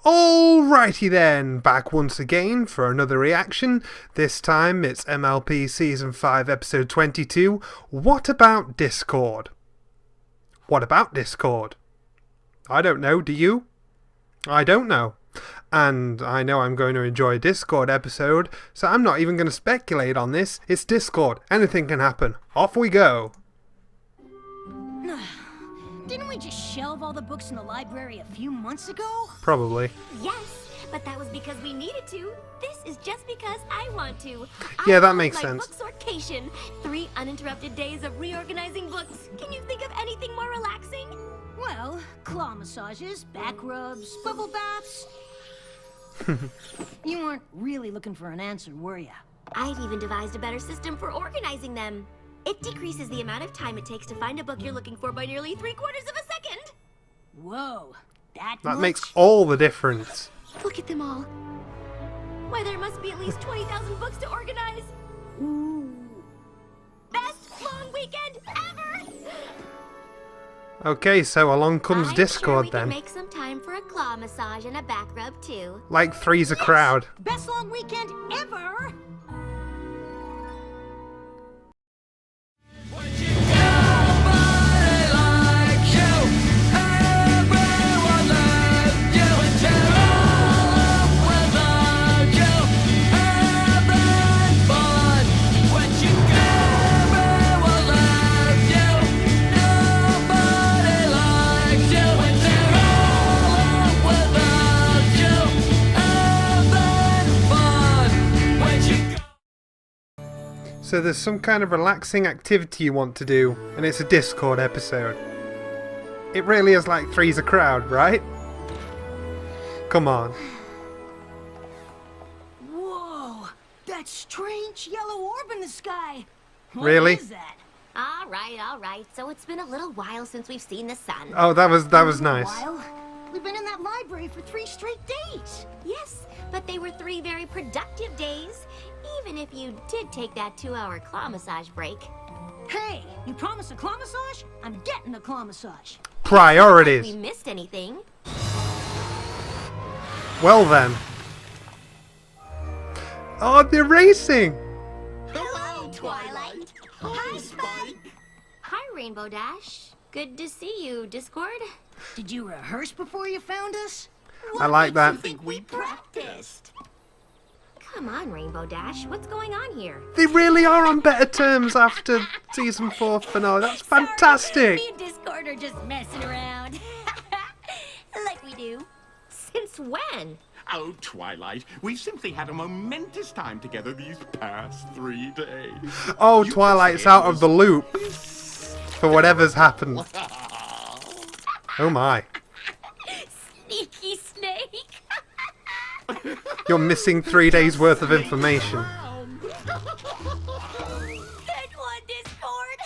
Alrighty then, back once again for another reaction. This time it's MLP Season 5 Episode 22, What About Discord? What about Discord? I don't know, do you? I don't know. And I know I'm going to enjoy a Discord episode, so I'm not even going to speculate on this. It's Discord. Anything can happen. Off we go. Didn't we just shelve all the books in the library a few months ago? Probably. Yes, but that was because we needed to. This is just because I want to. Yeah, that makes sense. Book sortation. 3 uninterrupted days of reorganizing books. Can you think of anything more relaxing? Well, claw massages, back rubs, bubble baths. You weren't really looking for an answer, were ya? I've even devised a better system for organizing them. It decreases the amount of time it takes to find a book you're looking for by nearly 3/4 of a second. Whoa, that makes all the difference. Look at them all. Why, there must be at least 20,000 books to organize. Ooh. Best long weekend ever! Okay, so along comes Discord we then. Can make some time for a claw massage and a back rub too. Like three's a crowd. Best long weekend ever! So there's some kind of relaxing activity you want to do, and it's a Discord episode. It really is like three's a crowd, right? Come on. Whoa, that strange yellow orb in the sky. Really? What is that? All right. So it's been a little while since we've seen the sun. Oh, that was nice. While. We've been in that library for 3 straight days. Yes, but they were 3 very productive days. Even if you did take that 2-hour claw massage break. Hey, you promised a claw massage? I'm getting a claw massage. Priorities. We missed anything? Well then. Oh, they're racing. Hello, Twilight. Hi, Spike. Hi, Rainbow Dash. Good to see you, Discord. Did you rehearse before you found us? I like that. I think we practiced. Come on, Rainbow Dash. What's going on here? They really are on better terms after Season 4 finale. That's fantastic. Me and Discord are just messing around. Like we do. Since when? Oh, Twilight, we've simply had a momentous time together these past 3 days. Oh, Twilight's out of the loop for whatever's happened. Oh my. Sneaky snake. You're missing 3 days worth of information. Good one, Discord.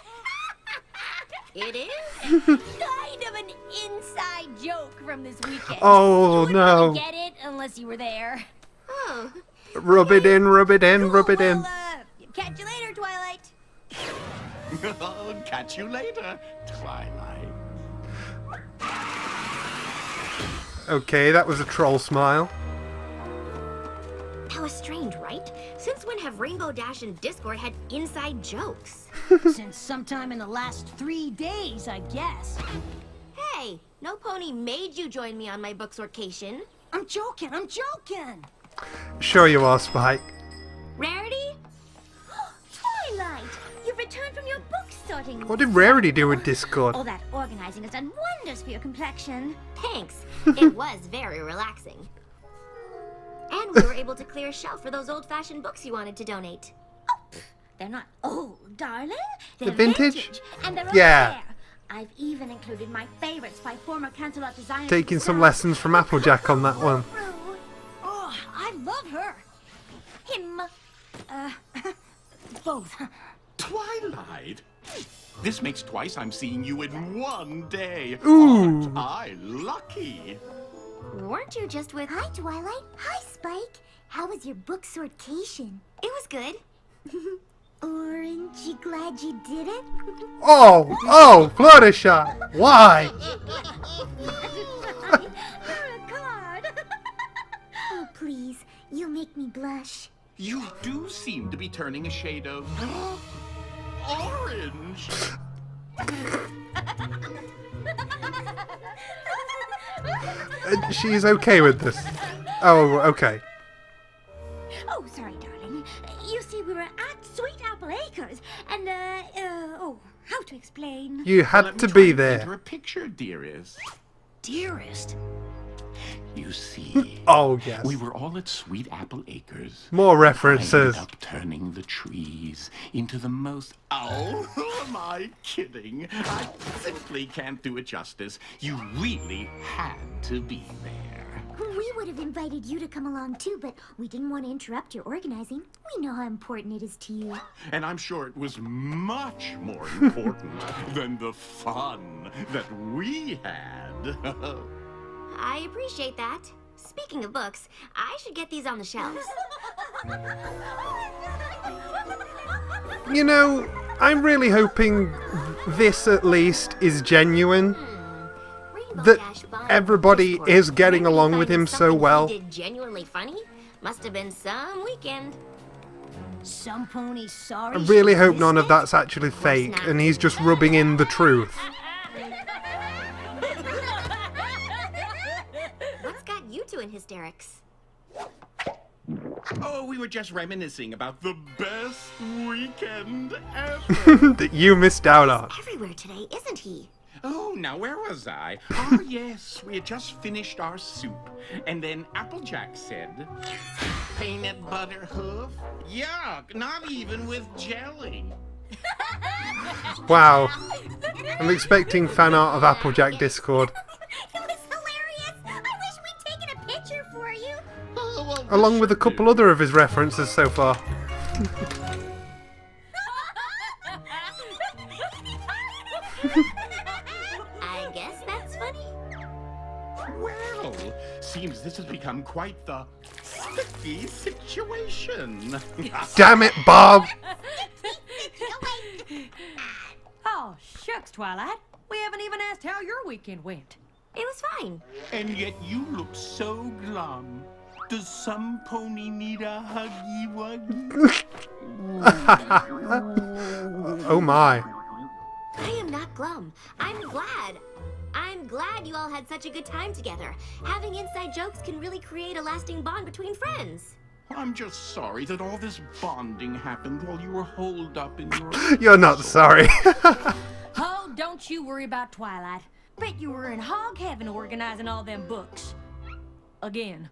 It is kind of an inside joke from this weekend. Oh, you no. wouldn't really get it unless you were there. Oh. Rub it in, rub it in, Cool, rub it in. well, catch you later, Twilight. Catch you later, Twilight. Okay, that was a troll smile. That was strange, right? Since when have Rainbow Dash and Discord had inside jokes? Since sometime in the last 3 days, I guess. Hey, no pony made you join me on my book sortation. I'm joking. Sure you are, Spike. Rarity? Twilight! You've returned from your book sorting. What did Rarity do with Discord? All that organizing has done wonders for your complexion. Thanks. It was very relaxing. And we were able to clear a shelf for those old-fashioned books you wanted to donate. Oh, they're not old, darling. They're vintage? And they're Yeah. rare. I've even included my favorites by former Cancelot designers. Taking some lessons from Applejack on that one. Oh, I love her. Him. Both. Twilight? This makes twice I'm seeing you in 1 day. Ooh. Aren't I lucky? Weren't you just with... Hi, Twilight. Hi, Spike. How was your book sortation? It was good. Aren't you glad you did it? Oh, Fluttershy. Why? Card. please. You'll make me blush. You do seem to be turning a shade of orange. She's okay with this. Oh, okay. Oh, sorry, darling. You see, we were at Sweet Apple Acres, and, how to explain? You Well, had let to me be try and paint her there. a picture, dearest. Dearest. You see, Oh, yes. we were all at Sweet Apple Acres. More I references. ended up turning the trees into the most... Oh, who am I kidding? I simply can't do it justice. You really had to be there. We would have invited you to come along too, but we didn't want to interrupt your organizing. We know how important it is to you. And I'm sure it was much more important than the fun that we had. I appreciate that. Speaking of books, I should get these on the shelves. You know, I'm really hoping this at least is genuine. Rainbow That Dash Bond everybody Discord. is getting Maybe along with finding him so something he well. Did genuinely funny? Must have been some weekend. Some pony sorry. I really she hope missed none of it. that's actually fake and he's just rubbing in the truth. What's got you two in hysterics? Oh, we were just reminiscing about the best weekend ever. That you missed out on. Everywhere today, isn't he? Oh, now where was I? Oh, yes, we had just finished our soup. And then Applejack said, peanut butter hoof? Yuck, not even with jelly. Wow. I'm expecting fan art of Applejack Discord. It was hilarious. I wish we'd taken a picture for you. Oh, well, Along with a should couple do. other of his references so far. I guess that's funny. Well, seems this has become quite the sticky situation. Damn it, Bob! Oh, shucks, Twilight. We haven't even asked how your weekend went. It was fine. And yet you look so glum. Does some pony need a huggy wuggy? Oh my. I am not glum. I'm glad. I'm glad you all had such a good time together. Having inside jokes can really create a lasting bond between friends. I'm just sorry that all this bonding happened while you were holed up in your... You're not sorry. Oh, don't you worry about Twilight. Bet you were in hog heaven organizing all them books. Again.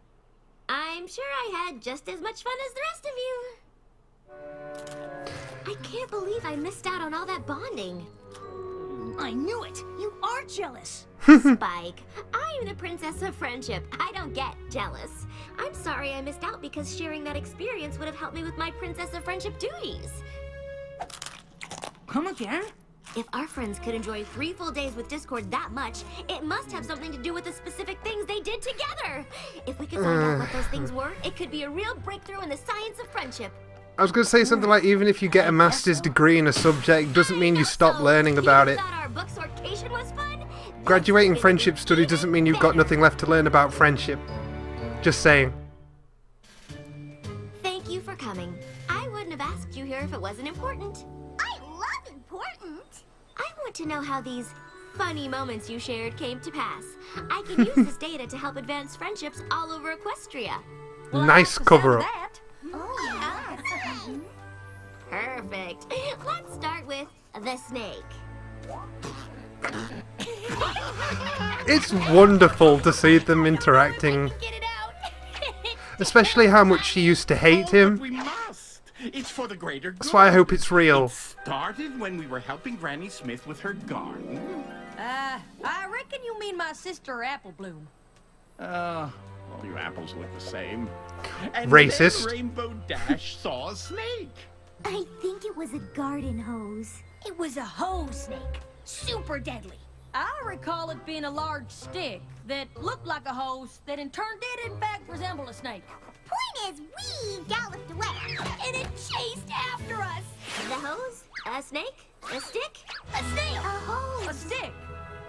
I'm sure I had just as much fun as the rest of you. I can't believe I missed out on all that bonding. I knew it. You are jealous. Spike, I am the princess of friendship. I don't get jealous. I'm sorry I missed out because sharing that experience would have helped me with my princess of friendship duties. Come again? If our friends could enjoy 3 full days with Discord that much, it must have something to do with the specific things they did together. If we could find out what those things were, it could be a real breakthrough in the science of friendship. I was going to say something like, even if you get a master's degree in a subject, doesn't mean you stop learning about it. Thought our book sortation was fun? Graduating This friendship is study doesn't mean you've got better. nothing left to learn about friendship. Just saying. Thank you for coming. I wouldn't have asked you here if it wasn't important. I love important. I want to know how these funny moments you shared came to pass. I can use this data to help advance friendships all over Equestria. Well, I Nice like the sound cover of up. that. Oh, Perfect. Let's start with the snake. It's wonderful to see them interacting. Get it out. Especially how much she used to hate him. But we must. It's for the greater good. That's why I hope it's real. Started when we were helping Granny Smith with her garden. I reckon you mean my sister Apple Bloom. All you apples look the same. And Racist. then Rainbow Dash saw a snake. I think it was a garden hose. It was a hose snake. Super deadly. I recall it being a large stick that looked like a hose that in turn did in fact resemble a snake. Point is, we galloped away, and it chased after us. The hose? A snake? A stick? A snake. A hose. A stick.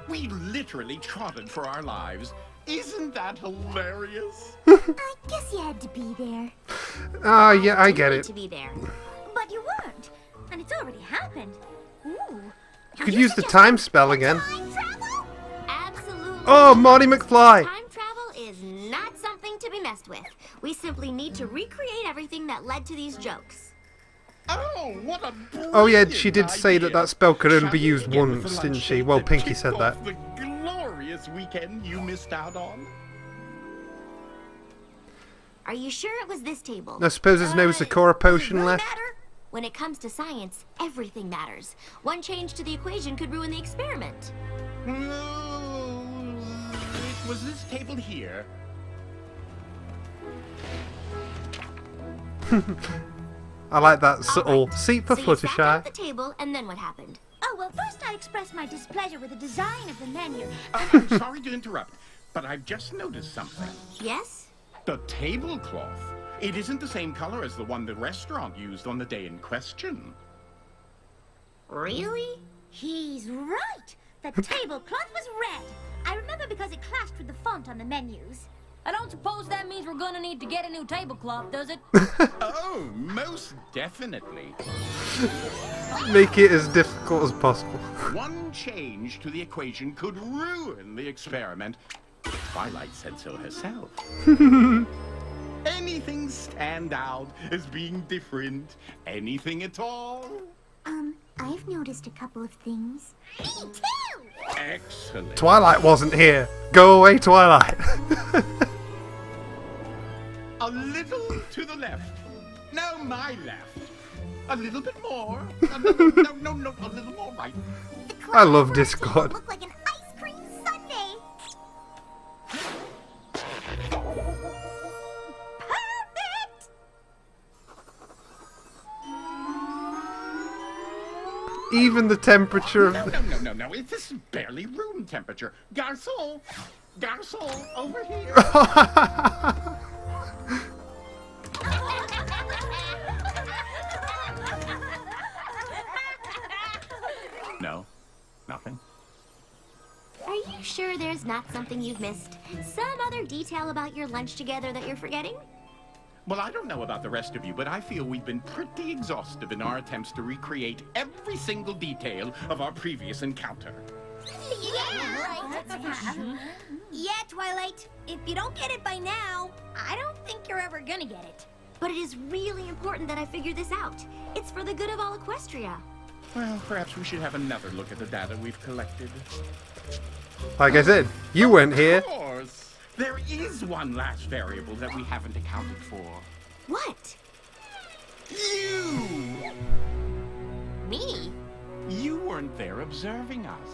We literally trotted for our lives. Isn't that hilarious? I guess you had to be there. Ah, yeah, I didn't get need it. to be there. But you weren't. And it's already happened. Ooh. You could use the time spell again. Time travel? Absolutely. Oh, Marty McFly! Time travel is not something to be messed with. We simply need to recreate everything that led to these jokes. Oh, what a Oh yeah, brilliant she did say that idea. that spell could only Shall be we used begin with once, the didn't lunch she? date Well, that Pinky tipped said off that. The glorious weekend you missed out on. Are you sure it was this table? I suppose there's no Sakura potion Does it really left. matter? When it comes to science, everything matters. One change to the equation could ruin the experiment. No, it was this table here. I like that subtle Alright, seat for so you sat down Fluttershy. at the table, and then what happened? Oh, well, first I expressed my displeasure with the design of the menu. I'm sorry to interrupt, but I've just noticed something. Yes? The tablecloth. It isn't the same color as the one the restaurant used on the day in question. Really? He's right. The tablecloth was red. I remember because it clashed with the font on the menus. I don't suppose that means we're gonna need to get a new tablecloth, does it? Oh, most definitely. Make it as difficult as possible. One change to the equation could ruin the experiment. Twilight said so herself. Anything stand out as being different? Anything at all? I've noticed a couple of things. Me too! Excellent. Twilight wasn't here. Go away, Twilight. A little to the left. No, my left. A little bit more. No, a little more right. I love Discord. Look like an ice cream sundae. Perfect! Even the temperature of No. This is barely room temperature. Garçon! Garçon, over here. No, nothing. Are you sure there's not something you've missed? Some other detail about your lunch together that you're forgetting? Well, I don't know about the rest of you, but I feel we've been pretty exhaustive in our attempts to recreate every single detail of our previous encounter. Yeah, Twilight. If you don't get it by now, I don't think you're ever gonna get it. But it is really important that I figure this out. It's for the good of all Equestria. Well, perhaps we should have another look at the data we've collected. like I said, you weren't here. Of course. There is one last variable that we haven't accounted for. What? You! Me? You weren't there observing us.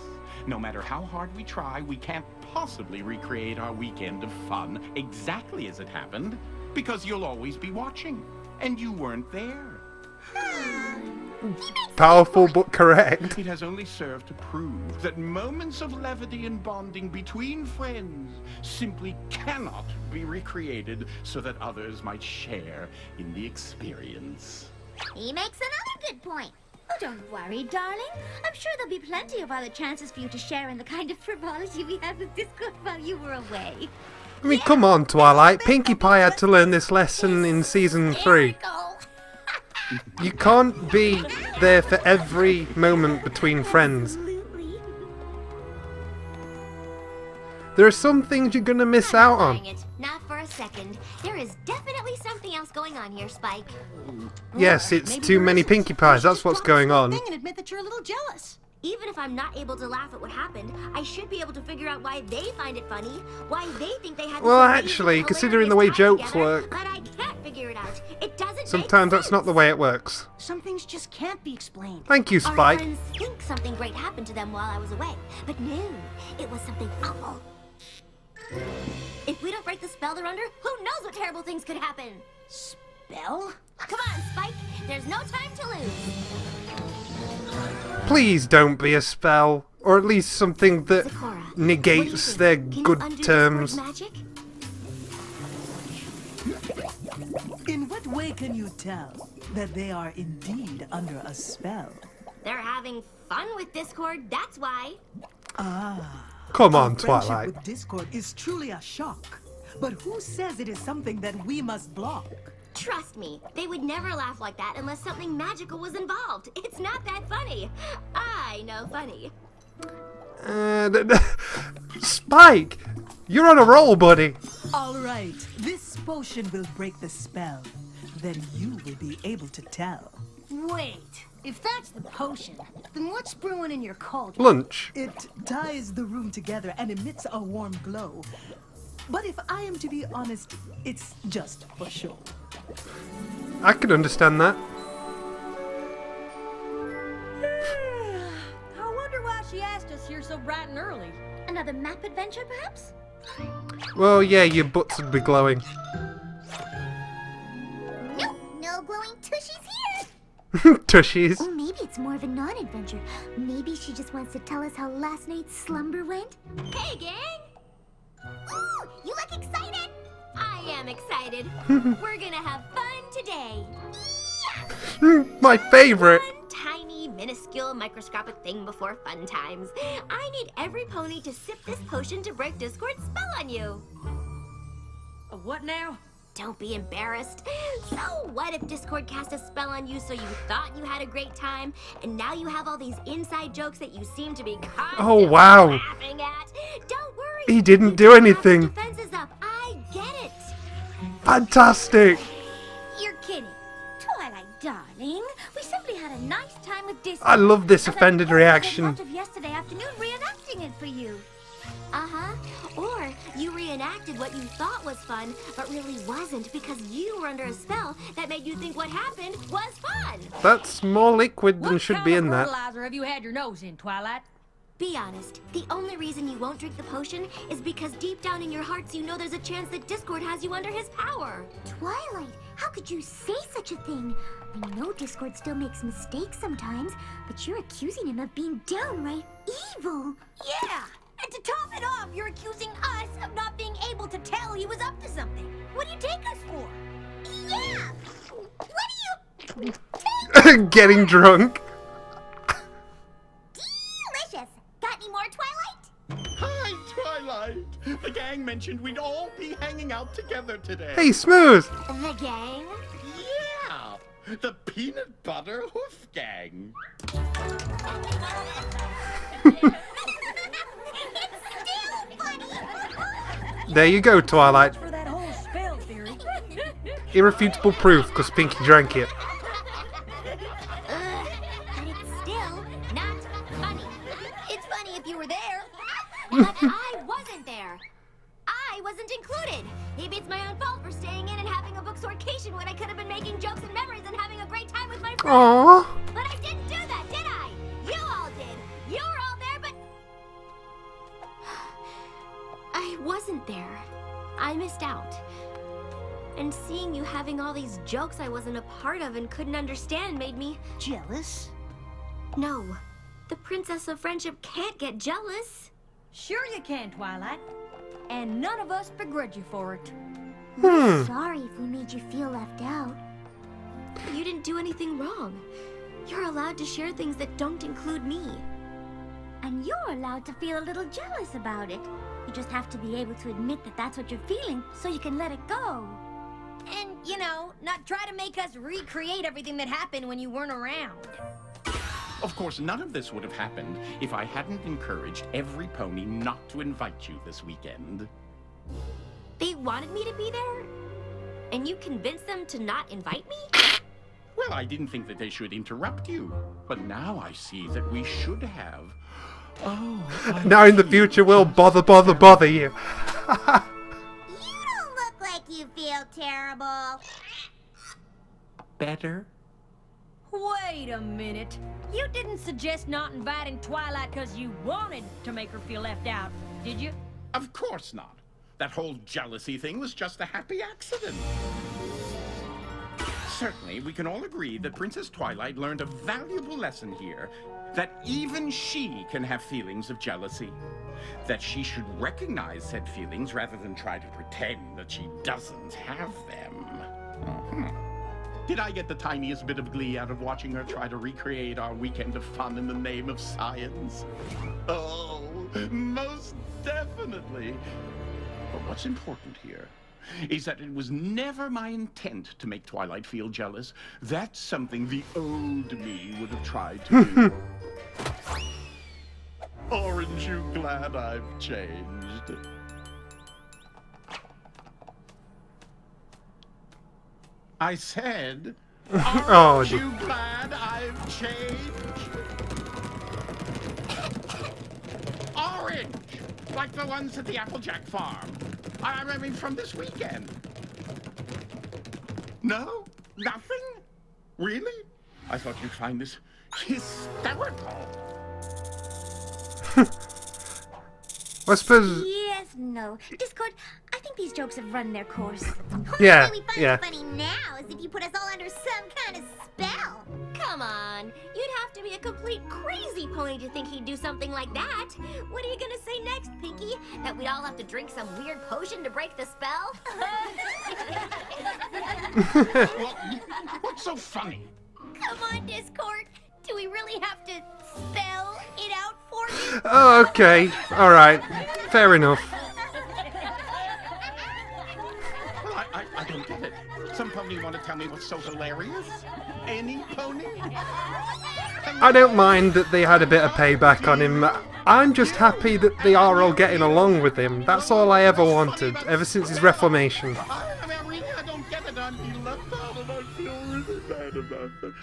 No matter how hard we try, we can't possibly recreate our weekend of fun exactly as it happened, because you'll always be watching, and you weren't there. Powerful but correct. It has only served to prove that moments of levity and bonding between friends simply cannot be recreated so that others might share in the experience. He makes another good point. Oh, don't worry, darling. I'm sure there'll be plenty of other chances for you to share in the kind of frivolity we had with Discord while you were away. I mean, come on, Twilight. Pinkie Pie had to learn this lesson in season 3. You can't be there for every moment between friends. Absolutely. There are some things you're gonna miss out on. Denying it. Not for a second. There is definitely something else going on here, Spike. Yes, it's too many Pinkie Pies. That's what's going on. And admit that you're a little jealous. Even if I'm not able to laugh at what happened, I should be able to figure out why they find it funny, why they think they had this Well, amazing, actually, considering the way hilarious time jokes together, work, but I can't figure it out. It doesn't sometimes make that's not the way it works. Some things just can't be explained. Thank you, Our Spike. friends think something great happened to them while I was away, but no, it was something awful. If we don't break the spell they're under, who knows what terrible things could happen? Spell? Come on, Spike. There's no time to lose. Please don't be a spell, or at least something that Sakura, what negates do you their think? Can you good undo terms. Discord's magic? In what way can you tell that they are indeed under a spell? They're having fun with Discord, that's why. Ah. Come on, Our friendship Twilight. with Discord is truly a shock. But who says it is something that we must block? Trust me, they would never laugh like that unless something magical was involved. It's not that funny. I know funny. Spike, you're on a roll, buddy. All right, this potion will break the spell. Then you will be able to tell. Wait, if that's the potion, then what's brewing in your cauldron? Lunch. It ties the room together and emits a warm glow. But if I am to be honest, it's just for show. I can understand that. I wonder why she asked us here so bright and early. Another map adventure, perhaps? Well, yeah, your butts would be glowing. Nope, no glowing tushies here. Tushies. Or maybe it's more of a non-adventure. Maybe she just wants to tell us how last night's slumber went. Hey, gang! Ooh, you look excited. I am excited. We're gonna have fun today. My favorite. One tiny, minuscule, microscopic thing before fun times. I need every pony to sip this potion to break Discord's spell on you. What now? Don't be embarrassed. So what if Discord cast a spell on you so you thought you had a great time, and now you have all these inside jokes that you seem to be constantly laughing at? Don't worry. He didn't You do don't have anything. the defenses up. I get it. Fantastic. You're kidding. Twilight, darling. We simply had a nice time with Discord. I love this And I offended recorded reaction. a lot of yesterday afternoon reenacting it for you. Uh-huh. Or you reenacted what you thought was fun, but really wasn't because you were under a spell that made you think what happened was fun. That's more liquid than What should kind be of in that. fertilizer have you had your nose in, Twilight? Be honest. The only reason you won't drink the potion is because deep down in your hearts you know there's a chance that Discord has you under his power. Twilight, how could you say such a thing? I know Discord still makes mistakes sometimes, but you're accusing him of being downright evil. Yeah! And to top it off, you're accusing us of not being able to tell he was up to something. What do you take us for? Yeah! What do you... Getting drunk. Delicious! Got any more, Twilight? Hi, Twilight. The gang mentioned we'd all be hanging out together today. Hey, Smooth. The gang? Yeah, the peanut butter hoof gang. There you go, Twilight. For that whole spell theory. Irrefutable proof, because Pinky drank it. But it's still not funny. It's funny if you were there. But I wasn't there. I wasn't included. Maybe it's my own fault for staying in and having a booksorcation when I could have been making jokes and memories and having a great time with my friends. Aww. But I didn't do that, did I? You all did. You were all there, but... I wasn't there. I missed out. And seeing you having all these jokes I wasn't a part of and couldn't understand made me... Jealous? No. The Princess of Friendship can't get jealous. Sure you can, Twilight. And none of us begrudge you for it. We're sorry if we made you feel left out. You didn't do anything wrong. You're allowed to share things that don't include me. And you're allowed to feel a little jealous about it. You just have to be able to admit that that's what you're feeling so you can let it go. And, you know, not try to make us recreate everything that happened when you weren't around. Of course, none of this would have happened if I hadn't encouraged every pony not to invite you this weekend. They wanted me to be there? And you convinced them to not invite me? Well, I didn't think that they should interrupt you, but now I see that we should have. Oh, Now in the future, we'll bother you. You don't look like you feel terrible. better? Wait a minute. You didn't suggest not inviting Twilight because you wanted to make her feel left out, did you? Of course not. That whole jealousy thing was just a happy accident. Certainly, we can all agree that Princess Twilight learned a valuable lesson here. That even she can have feelings of jealousy. That she should recognize said feelings rather than try to pretend that she doesn't have them. Did I get the tiniest bit of glee out of watching her try to recreate our weekend of fun in the name of science? Oh, most definitely. But what's important here is that it was never my intent to make Twilight feel jealous. That's something the old me would have tried to do. Aren't you glad I've changed? I said, aren't you glad I've changed? Orange! Like the ones at the Applejack farm. I mean, from this weekend. No? Nothing? Really? I thought you'd find this hysterical. I suppose. Yes, no. Discord, I think these jokes have run their course. Yeah, What we find yeah. funny now is if you put us all under some kind of spell. Come on, you'd have to be a complete crazy pony to think he'd do something like that. What are you gonna say next, Pinky? That we'd all have to drink some weird potion to break the spell? Well, what's so funny? Come on, Discord. Do we really have to spell it out for you? Oh, okay. Alright. Fair enough. Well, I don't get it. Some pony want to tell me what's so hilarious? Any pony? I don't mind that they had a bit of payback on him. I'm just happy that they are all getting along with him. That's all I ever wanted, ever since his reformation. I don't get it. I'm being left out and I feel really bad about it.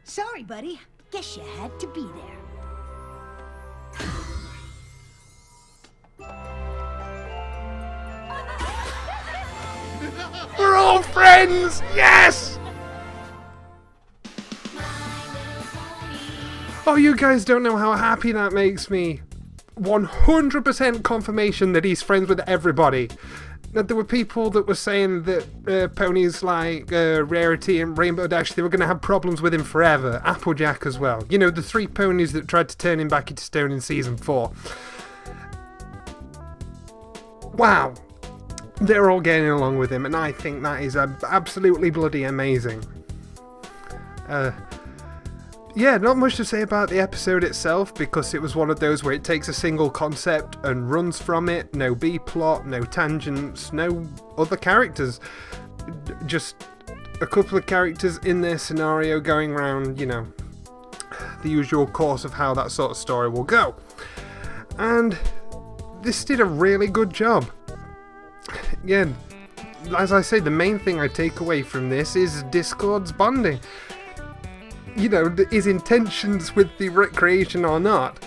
Sorry, buddy. Guess you had to be there. We're all friends! Yes! Oh, you guys don't know how happy that makes me. 100% confirmation that he's friends with everybody. Now, there were people that were saying that ponies like Rarity and Rainbow Dash, they were going to have problems with him forever. Applejack as well. You know, the 3 ponies that tried to turn him back into stone in Season 4. Wow. They're all getting along with him, and I think that is absolutely bloody amazing. Yeah, not much to say about the episode itself, because it was one of those where it takes a single concept and runs from it. No B-plot, no tangents, no other characters. Just a couple of characters in their scenario going around, you know, the usual course of how that sort of story will go. And this did a really good job. Yeah, as I say, the main thing I take away from this is Discord's bonding. You know, his intentions with the recreation or not.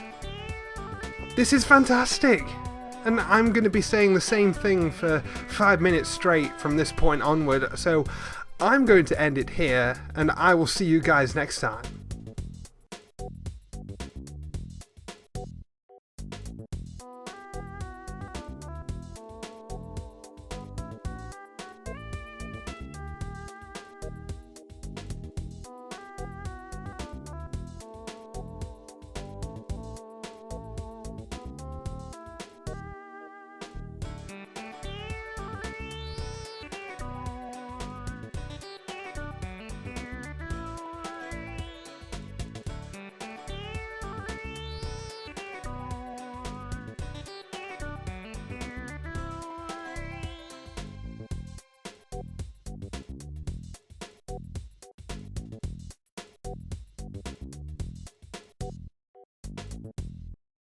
This is fantastic. And I'm going to be saying the same thing for 5 minutes straight from this point onward. So I'm going to end it here, and I will see you guys next time.